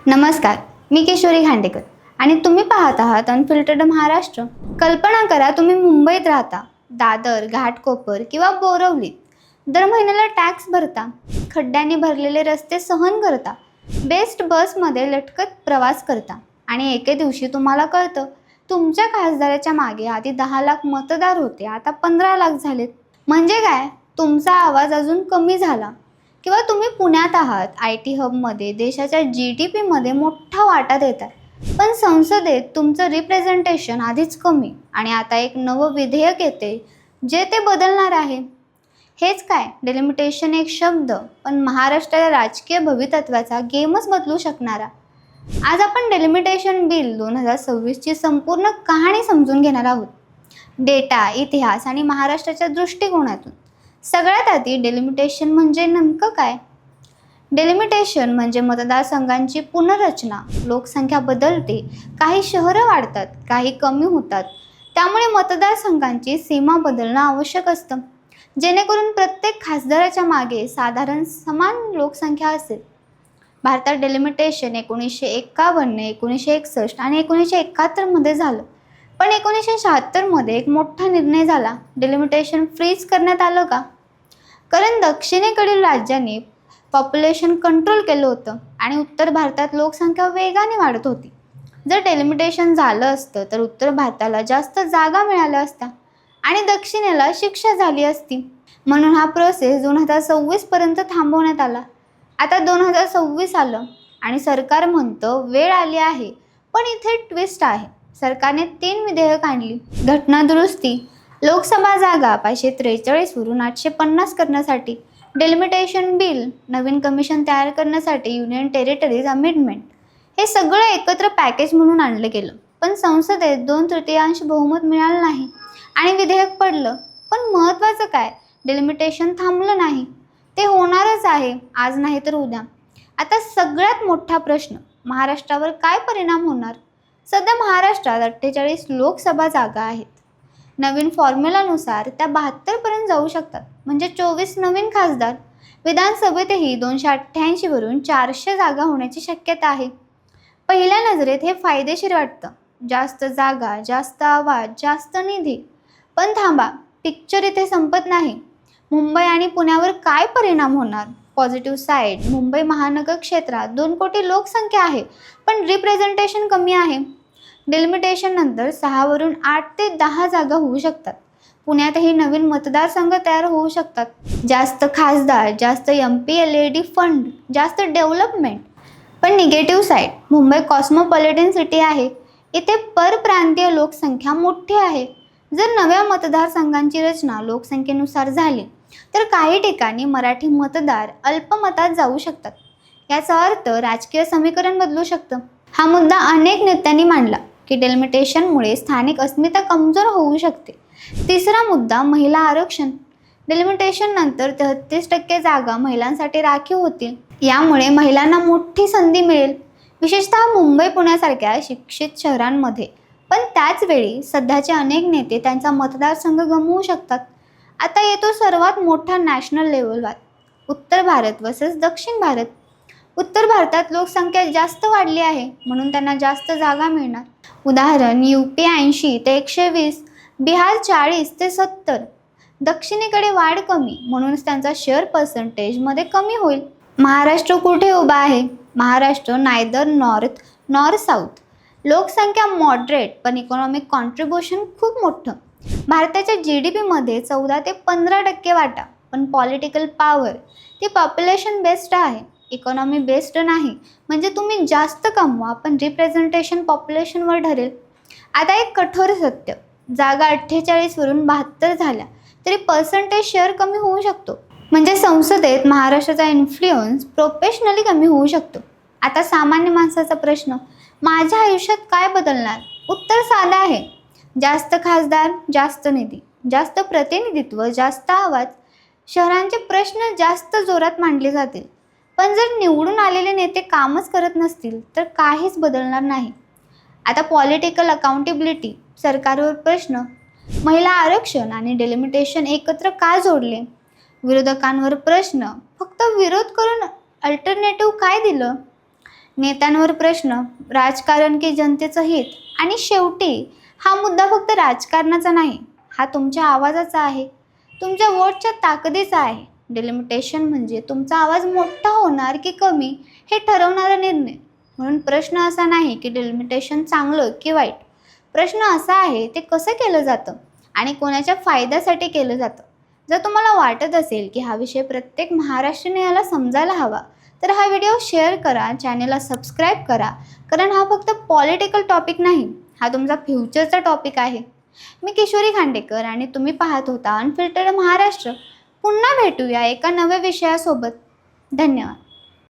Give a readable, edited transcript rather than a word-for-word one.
नमस्कार, मी किशोरी खांडेकर आणि तुम्ही पाहत आहात अनफिल्टर्ड महाराष्ट्र. कल्पना करा, तुम्ही मुंबईत राहता, दादर, घाटकोपर किंवा बोरवलीत. दर महिन्याला टॅक्स भरता, खड्ड्यांनी भरलेले रस्ते सहन करता, बेस्ट बसमध्ये लटकत प्रवास करता आणि एके दिवशी तुम्हाला कळतं तुमच्या खासदाराच्या मागे आधी 10 लाख मतदार होते, आता 15 लाख झालेत. म्हणजे काय? तुमचा आवाज अजून कमी झाला. किंवा तुम्ही पुण्यात आहात, IT हबमध्ये देशाच्या GDPमध्ये मोठा वाटा देतात, पण संसदेत तुमचं रिप्रेझेंटेशन आधीच कमी आणि आता एक नवं विधेयक येते जे ते बदलणार आहे. हेच काय, डेलिमिटेशन एक शब्द, पण महाराष्ट्राच्या राजकीय भवितत्वाचा गेमच बदलू शकणारा. आज आपण डेलिमिटेशन बिल 2026ची संपूर्ण कहाणी समजून घेणार आहोत, डेटा, इतिहास आणि महाराष्ट्राच्या दृष्टिकोनातून. सगळ्यात आधी डेलिमिटेशन म्हणजे नेमकं काय? डेलिमिटेशन म्हणजे मतदारसंघांची पुनर्रचना. लोकसंख्या बदलते, काही शहरं वाढतात, काही कमी होतात, त्यामुळे मतदारसंघांची सीमा बदलणं आवश्यक असतं, जेणेकरून प्रत्येक खासदाराच्या मागे साधारण समान लोकसंख्या असेल. भारतात डेलिमिटेशन 1951, 1961 आणि 1971मध्ये झालं, पण 1976मध्ये एक मोठा निर्णय झाला. डेलिमिटेशन फ्रीज करण्यात आलं का? कारण दक्षिणेकडील राज्यांनी पॉप्युलेशन कंट्रोल केलं होतं आणि उत्तर भारतात लोकसंख्या वेगाने वाढत होती. जर डेलिमिटेशन झालं असतं तर उत्तर भारताला जास्त जागा मिळाल्या असत्या आणि दक्षिणेला शिक्षा झाली असती. म्हणून हा प्रोसेस 2026 पर्यंत थांबवण्यात आला. आता 2026 आलं आणि सरकार म्हणतं वेळ आली आहे, पण इथे ट्विस्ट आहे. सरकारने 3 विधेयक आणली. घटना दुरुस्ती, लोकसभा जागा 543 वरून 850 करण्यासाठी, डेलिमिटेशन बिल, नवीन कमिशन तयार करण्यासाठी युनियन टेरिटरीज अमेंडमेंट. हे सगळं एकत्र पॅकेज म्हणून आणलं गेलं, पण संसदेत 2/3 बहुमत मिळालं नाही आणि विधेयक पडलं. पण महत्त्वाचं काय, डेलिमिटेशन थांबलं नाही, ते होणारच आहे, आज नाही तर उद्या. आता सगळ्यात मोठा प्रश्न, महाराष्ट्रावर काय परिणाम होणार? सध्या महाराष्ट्रात 48 लोकसभा जागा आहेत. नवीन फॉर्म्युलानुसार त्या 72 पर्यंत जाऊ शकतात, म्हणजे 24 नवीन खासदार. विधानसभेतही 288 वरून 400 जागा होण्याची शक्यता आहे. पहिल्या नजरेत हे फायदेशीर वाटतं, जास्त जागा, जास्त आवाज, जास्त निधी. पण थांबा, पिक्चर इथे संपत नाही. मुंबई आणि पुण्यावर काय परिणाम होणार? पॉझिटिव्ह साईड, मुंबई महानगर क्षेत्रात 2 कोटी लोकसंख्या आहे, पण रिप्रेझेंटेशन कमी आहे. डेलिमिटेशन नंतर 6 वरून 8 ते 10 जागा होऊ शकतात. पुण्यातही नवीन मतदारसंघ तयार होऊ शकतात. जास्त खासदार, जास्त MPLAD फंड, जास्त डेव्हलपमेंट. पण negative side, Mumbai cosmopolitan city आहे, इथे परप्रांतीय लोकसंख्या मोठी आहे. जर नव्या मतदारसंघांची रचना लोकसंख्येनुसार झाली तर काही ठिकाणी मराठी मतदार अल्पमतात जाऊ शकतात. याचा अर्थ राजकीय समीकरण बदलू शकतं. हा मुद्दा अनेक नेत्यांनी मांडला की डेलिमिटेशनमुळे स्थानिक अस्मिता कमजोर होऊ शकते. तिसरा मुद्दा, महिला आरक्षण. डेलिमिटेशन नंतर 33% जागा महिलांसाठी राखीव होतील. यामुळे महिलांना मोठी संधी मिळेल, विशेषतः मुंबई पुण्यासारख्या शिक्षित शहरांमध्ये. पण त्याच वेळी सध्याचे अनेक नेते त्यांचा मतदारसंघ गमवू शकतात. आता येतो सर्वात मोठा नॅशनल लेवल वाद, उत्तर भारत वर्सेस दक्षिण भारत. उत्तर भारतात लोकसंख्या जास्त वाढली आहे, म्हणून त्यांना जास्त जागा मिळणार. उदाहरण, UP 80 ते 120, बिहार 40 ते 70. दक्षिणेकडे वाढ कमी, म्हणूनच त्यांचा शेअर पर्सेंटेजमध्ये कमी होईल. महाराष्ट्र कुठे उभा आहे? Maharashtra neither north nor south. लोकसंख्या मॉडरेट, पण इकॉनॉमिक कॉन्ट्रीब्युशन खूप मोठं. भारताच्या GDPमध्ये 14 ते 15% वाटा, पण पॉलिटिकल पॉवर ती पॉप्युलेशन बेस्ड आहे, इकॉनॉमी बेस्ड नाही. म्हणजे तुम्ही जास्त कमवा, पण रिप्रेझेंटेशन पॉप्युलेशनवर ठरेल. आता एक कठोर सत्य, जागा 48 वरून 72 झाल्या तरी पर्सेंटेज शेअर कमी होऊ शकतो. म्हणजे संसदेत महाराष्ट्राचा इन्फ्लुअन्स प्रोफेशनली कमी होऊ शकतो. आता सामान्य माणसाचा प्रश्न, माझ्या आयुष्यात काय बदलणार? उत्तर साधं आहे, जास्त खासदार, जास्त निधी, जास्त प्रतिनिधित्व, जास्त आवाज. शहरांचे प्रश्न जास्त जोरात मांडले जातील. पण जर निवडून आलेले नेते कामच करत नसतील तर काहीच बदलणार नाही. आता पॉलिटिकल अकाउंटेबिलिटी, सरकारवर प्रश्न, महिला आरक्षण आणि डेलिमिटेशन एकत्र का जोडले? विरोधकांवर प्रश्न, फक्त विरोध करून अल्टरनेटिव्ह काय दिलं? नेत्यांवर प्रश्न, राजकारण की जनतेचं हित, आणि शेवटी हा मुद्दा फक्त राजकारणाचा नाही, हा तुमच्या आवाजाचा आहे, तुमच्या वोटच्या ताकदीचा आहे. डिलिमिटेशन म्हणजे तुमचा आवाज मोठा होणार की कमी हे ठरवणारा निर्णय. म्हणून प्रश्न असा नाही की डिलिमिटेशन चांगलं की वाईट. प्रश्न असा आहे ते कसं केलं जातं आणि कोणाच्या फायद्यासाठी केलं जातं. जर तुम्हाला वाटत असेल की हा विषय प्रत्येक महाराष्ट्रीयन याला समजायला हवा, तर हा व्हिडिओ शेअर करा, चॅनलला सबस्क्राईब करा. कारण हा फक्त पॉलिटिकल टॉपिक नाही, हा तुमचा फ्युचरचा टॉपिक आहे. मी किशोरी खांडेकर आणि तुम्ही पाहत होता अनफिल्टर्ड महाराष्ट्र. पुन्हा भेटूया एका नव्या विषयासोबत. धन्यवाद.